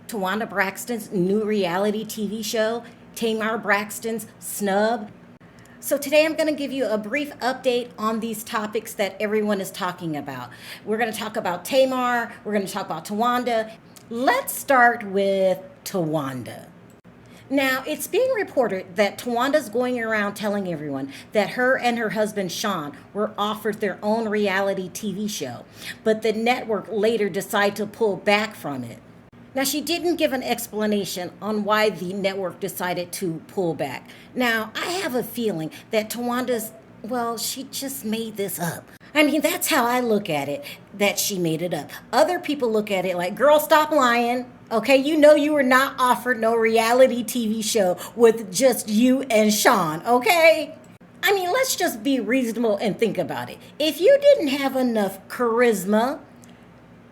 Towanda Braxton's new reality TV show, Tamar Braxton's Snubbed. So today I'm going to give you a brief update on these topics that everyone is talking about. We're going to talk about Tamar, we're going to talk about Towanda. Let's start with Towanda. Now, it's being reported that Towanda's going around telling everyone that her and her husband Sean were offered their own reality TV show, but the network later decided to pull back from it. Now, she didn't give an explanation on why the network decided to pull back. Now, I have a feeling that Towanda's, she just made this up. I mean, that's how I look at it, that she made it up. Other people look at it like, girl, stop lying. Okay, you know you were not offered no reality TV show with just you and Sean, okay? I mean, let's just be reasonable and think about it. If you didn't have enough charisma,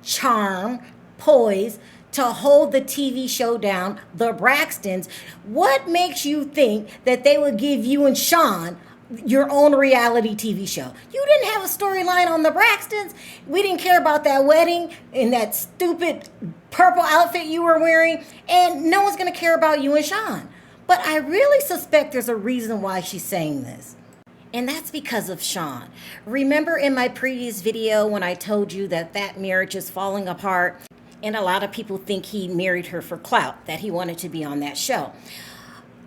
charm, poise to hold the TV show down, the Braxtons, what makes you think that they would give you and Sean your own reality TV show? You didn't have a storyline on the Braxtons. We didn't care about that wedding and that stupid purple outfit you were wearing, and no one's going to care about you and Sean. But I really suspect there's a reason why she's saying this. And that's because of Sean. Remember in my previous video when I told you that marriage is falling apart, and a lot of people think he married her for clout, that he wanted to be on that show.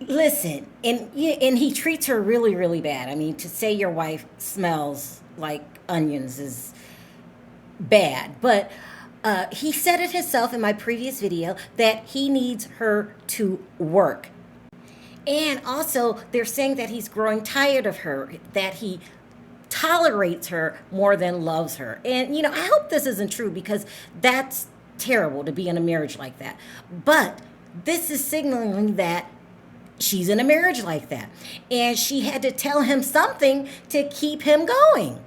Listen, and he treats her really, really bad. I mean, to say your wife smells like onions is bad. But he said it himself in my previous video that he needs her to work. And also, they're saying that he's growing tired of her, that he tolerates her more than loves her. And, I hope this isn't true, because that's terrible to be in a marriage like that. But this is signaling that she's in a marriage like that. And she had to tell him something to keep him going.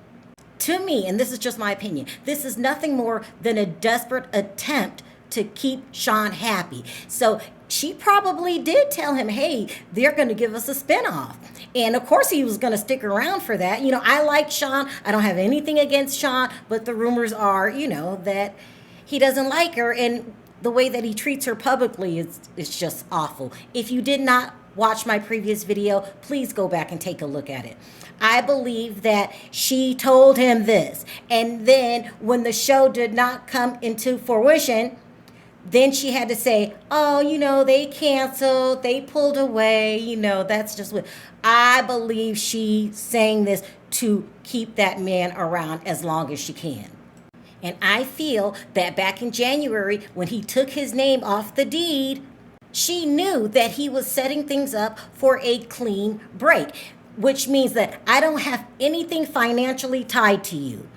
To me, and this is just my opinion, this is nothing more than a desperate attempt to keep Sean happy. So she probably did tell him, hey, they're going to give us a spinoff. And of course he was going to stick around for that. I like Sean. I don't have anything against Sean, but the rumors are, that he doesn't like her. And the way that he treats her publicly is just awful. If you did not watch my previous video, please go back and take a look at it. I believe that she told him this. And then when the show did not come into fruition, then she had to say, they canceled, they pulled away, that's just what. I believe she's saying this to keep that man around as long as she can. And I feel that back in January, when he took his name off the deed, she knew that he was setting things up for a clean break, which means that I don't have anything financially tied to you.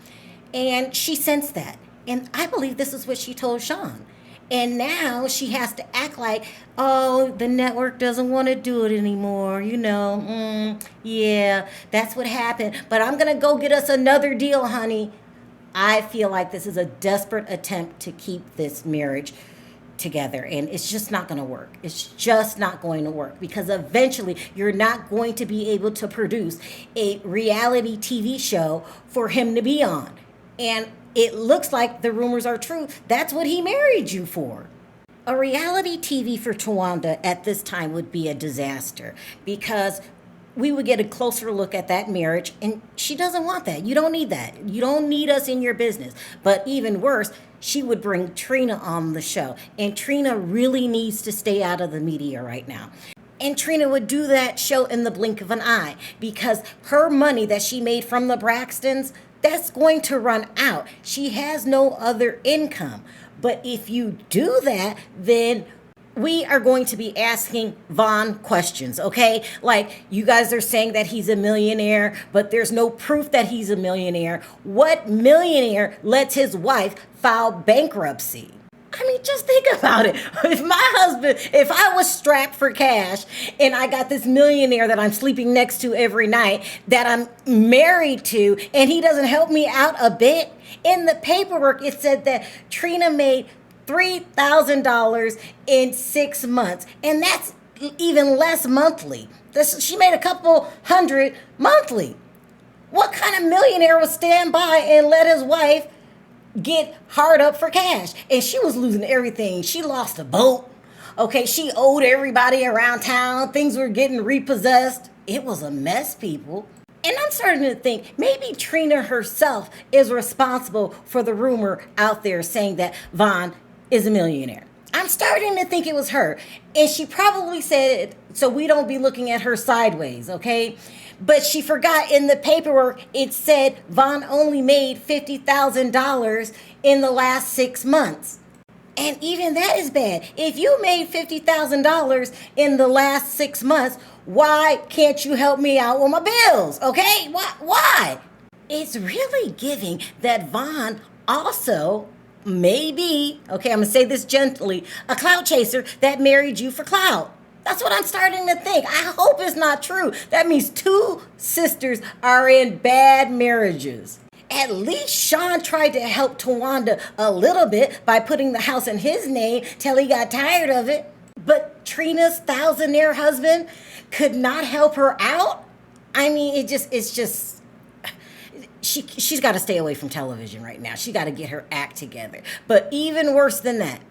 And she sensed that. And I believe this is what she told Sean. And now she has to act like, the network doesn't want to do it anymore. Yeah, that's what happened. But I'm going to go get us another deal, honey. I feel like this is a desperate attempt to keep this marriage together, and it's just not going to work. It's just not going to work, because eventually you're not going to be able to produce a reality TV show for him to be on. And it looks like the rumors are true. That's what he married you for. A reality TV for Towanda at this time would be a disaster, because we would get a closer look at that marriage, and she doesn't want that. You don't need that. You don't need us in your business. But even worse, she would bring Trina on the show, and Trina really needs to stay out of the media right now. And Trina would do that show in the blink of an eye, because her money that she made from the Braxtons, that's going to run out. She has no other income. But if you do that, then we are going to be asking Vaughn questions, okay? Like, you guys are saying that he's a millionaire, but there's no proof that he's a millionaire. What millionaire lets his wife file bankruptcy? I mean, just think about it. If I was strapped for cash and I got this millionaire that I'm sleeping next to every night, that I'm married to, and he doesn't help me out a bit, in the paperwork it said that Trina made $3,000 in 6 months, and that's even less monthly. She made a couple $100 monthly. What kind of millionaire would stand by and let his wife get hard up for cash. And she was losing everything. She lost a boat. Okay, she owed everybody around town. Things were getting repossessed. It was a mess, people. And I'm starting to think maybe Trina herself is responsible for the rumor out there saying that Von is a millionaire. I'm starting to think it was her. And she probably said it so we don't be looking at her sideways, okay? But she forgot in the paperwork it said Von only made $50,000 in the last 6 months. And even that is bad. If you made $50,000 in the last 6 months, why can't you help me out with my bills? Okay? Why? It's really giving that Von also maybe, okay, I'm going to say this gently, a clout chaser that married you for clout. That's what I'm starting to think. I hope it's not true. That means 2 sisters are in bad marriages. At least Sean tried to help Towanda a little bit by putting the house in his name till he got tired of it. But Trina's thousandaire husband could not help her out? I mean, she's got to stay away from television right now. She got to get her act together. But even worse than that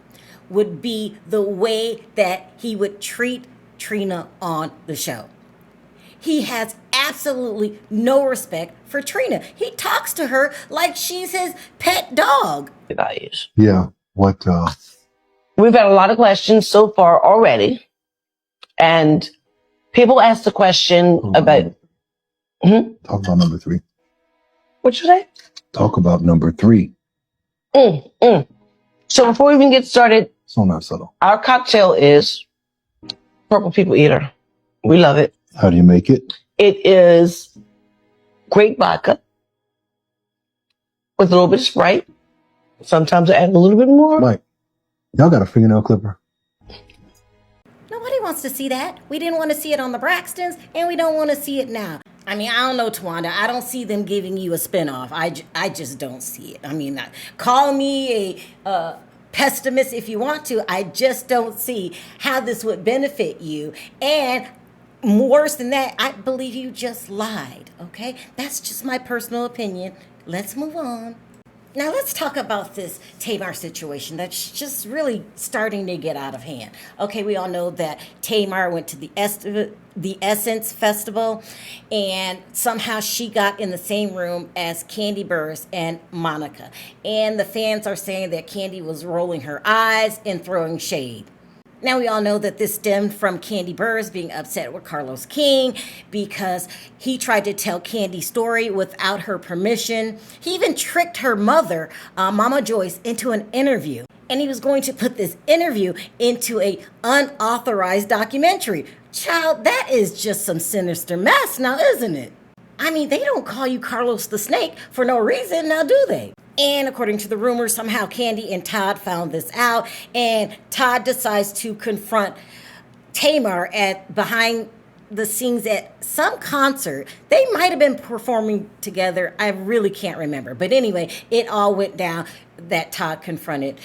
would be the way that he would treat Trina on the show. He has absolutely no respect for Trina. He talks to her like she's his pet dog. Values. Yeah. What? We've had a lot of questions so far already. And people ask the question about... Talk about number 3. What you say? Talk about number 3. So before we even get started, So not subtle. our cocktail is Purple People Eater. We love it. How do you make it? It is great vodka with a little bit of Sprite. Sometimes I add a little bit more. Mike, y'all got a fingernail clipper? Nobody wants to see that. We didn't want to see it on the Braxtons, and we don't want to see it now. I mean, I don't know, Towanda. I don't see them giving you a spinoff. I just don't see it. I mean, call me a pessimist if you want to. I just don't see how this would benefit you. And worse than that, I believe you just lied, okay? That's just my personal opinion. Let's move on. Now let's talk about this Tamar situation that's just really starting to get out of hand. Okay, we all know that Tamar went to the Essence Festival, and somehow she got in the same room as Kandi Burruss and Monica. And the fans are saying that Kandi was rolling her eyes and throwing shade. Now, we all know that this stemmed from Kandi Burruss being upset with Carlos King because he tried to tell Kandi's story without her permission. He even tricked her mother, Mama Joyce, into an interview. And he was going to put this interview into a unauthorized documentary. Child, that is just some sinister mess now, isn't it? I mean, they don't call you Carlos the Snake for no reason, now do they? And according to the rumors, somehow Kandi and Todd found this out, and Todd decides to confront Tamar behind the scenes at some concert. They might have been performing together. I really can't remember. But anyway, it all went down that Todd confronted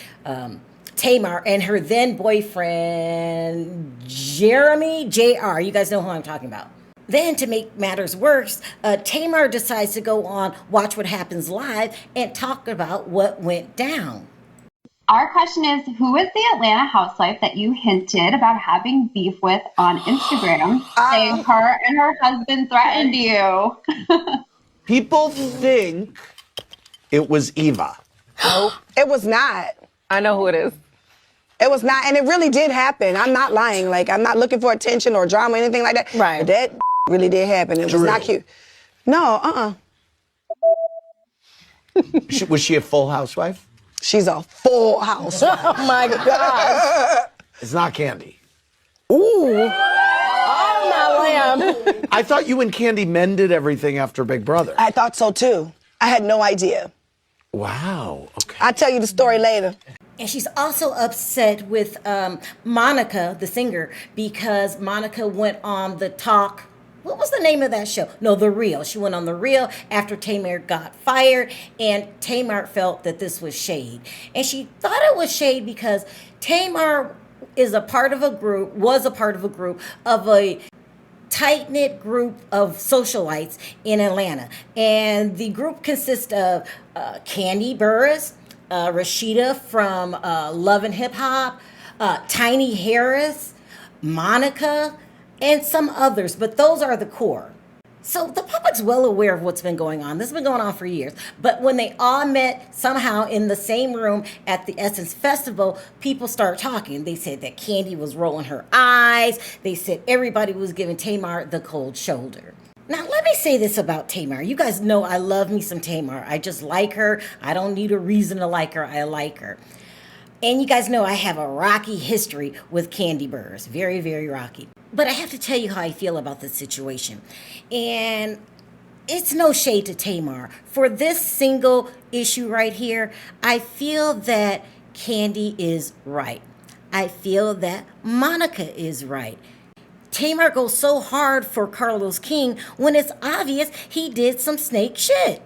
Tamar and her then boyfriend, Jeremy Jr. You guys know who I'm talking about. Then, to make matters worse, Tamar decides to go on Watch What Happens Live and talk about what went down. Our question is, who is the Atlanta housewife that you hinted about having beef with on Instagram, saying her and her husband threatened you? People think it was Eva. Nope, it was not. I know who it is. It was not, and it really did happen. I'm not lying. Like, I'm not looking for attention or drama or anything like that. Right. But that really did happen. It was not cute. No, Was she a full housewife? She's a full housewife. Oh my gosh. It's not Kandi. Ooh. Oh my lamb. I thought you and Kandi mended everything after Big Brother. I thought so too. I had no idea. Wow. Okay. I'll tell you the story later. And she's also upset with Monica, the singer, because Monica went on the talk. What was the name of that show? No, The Real. She went on The Real after Tamar got fired, and Tamar felt that this was shade. And she thought it was shade because Tamar was a part of a group of a tight-knit group of socialites in Atlanta. And the group consists of Kandi Burruss, Rashida from Love and Hip Hop, Tiny Harris, Monica, and some others, but those are the core. So the public's well aware of what's been going on. This has been going on for years. But when they all met somehow in the same room at the Essence Festival, people started talking. They said that Kandi was rolling her eyes. They said everybody was giving Tamar the cold shoulder. Now, let me say this about Tamar. You guys know I love me some Tamar. I just like her. I don't need a reason to like her. I like her. And you guys know I have a rocky history with Kandi Burruss. Very, very rocky. But I have to tell you how I feel about this situation. And it's no shade to Tamar. For this single issue right here, I feel that Kandi is right. I feel that Monica is right. Tamar goes so hard for Carlos King when it's obvious he did some snake shit.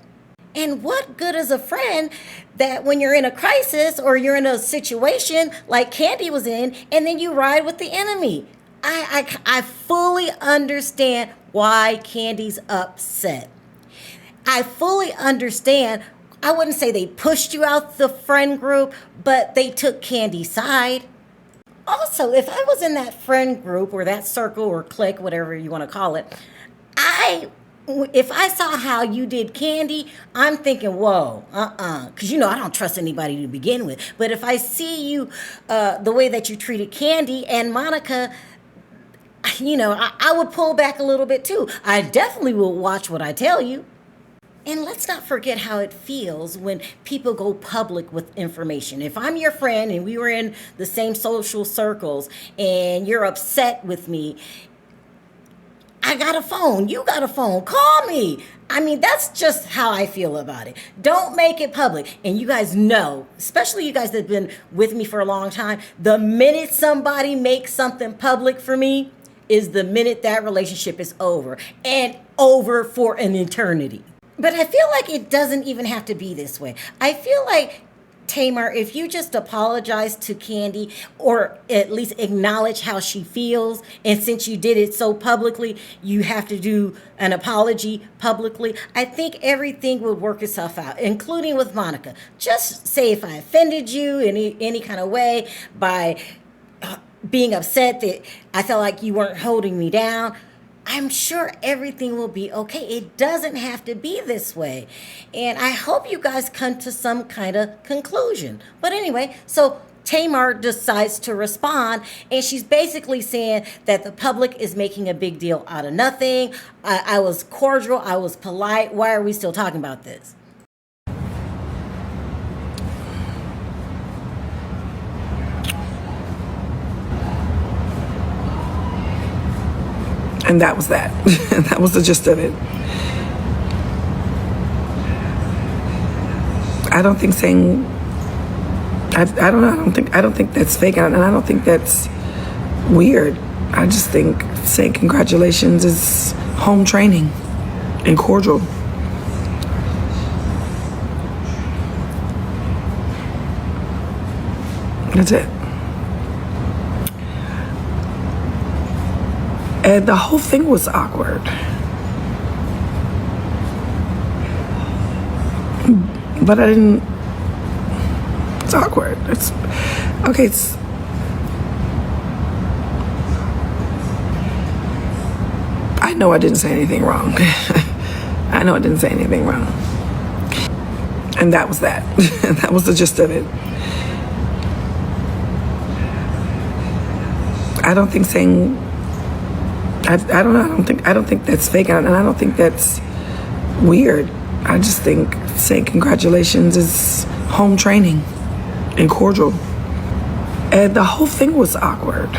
And what good is a friend that when you're in a crisis or you're in a situation like Kandi was in, and then you ride with the enemy? I fully understand why Kandi's upset. I fully understand. I wouldn't say they pushed you out the friend group, but they took Kandi's side. Also, if I was in that friend group or that circle or clique, whatever you want to call it, if I saw how you did Kandi, I'm thinking, whoa, because I don't trust anybody to begin with. But if I see you, the way that you treated Kandi and Monica, I would pull back a little bit too. I definitely will watch what I tell you. And let's not forget how it feels when people go public with information. If I'm your friend and we were in the same social circles and you're upset with me, I got a phone, you got a phone, call me. I mean, that's just how I feel about it. Don't make it public. And you guys know, especially you guys that have been with me for a long time, the minute somebody makes something public for me is the minute that relationship is over, and over for an eternity. But I feel like it doesn't even have to be this way. I feel like, Tamar, if you just apologize to Kandi or at least acknowledge how she feels, and since you did it so publicly, you have to do an apology publicly, I think everything would work itself out, including with Monica. Just say if I offended you in any kind of way by being upset that I felt like you weren't holding me down, I'm sure everything will be okay. It doesn't have to be this way. And I hope you guys come to some kind of conclusion. But anyway, so Tamar decides to respond, and she's basically saying that the public is making a big deal out of nothing. I was cordial. I was polite. Why are we still talking about this? And that was that. That was the gist of it. I don't think saying, I don't think that's fake, and I don't think that's weird. I just think saying congratulations is home training and cordial. That's it. And the whole thing was awkward. But I didn't, it's awkward. I know I didn't say anything wrong. I know I didn't say anything wrong. And that was that. That was the gist of it. I don't think saying, I don't think that's fake, and I don't think that's weird. I just think saying congratulations is home training and cordial. And the whole thing was awkward.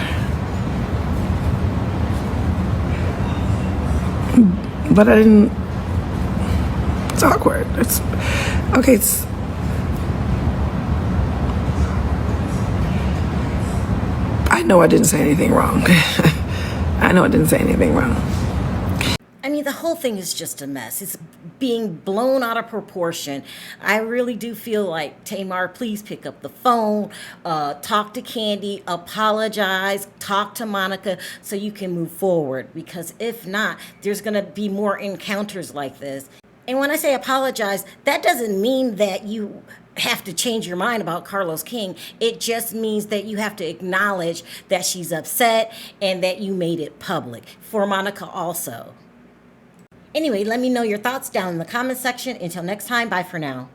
But I didn't, it's awkward. I know I didn't say anything wrong. I know I didn't say anything wrong. I mean, the whole thing is just a mess. It's being blown out of proportion. I really do feel like, Tamar, please pick up the phone, talk to Kandi, apologize, talk to Monica so you can move forward. Because if not, there's going to be more encounters like this. And when I say apologize, that doesn't mean that you have to change your mind about Carlos King. It just means that you have to acknowledge that she's upset and that you made it public. For Monica also. Anyway, let me know your thoughts down in the comment section. Until next time, bye for now.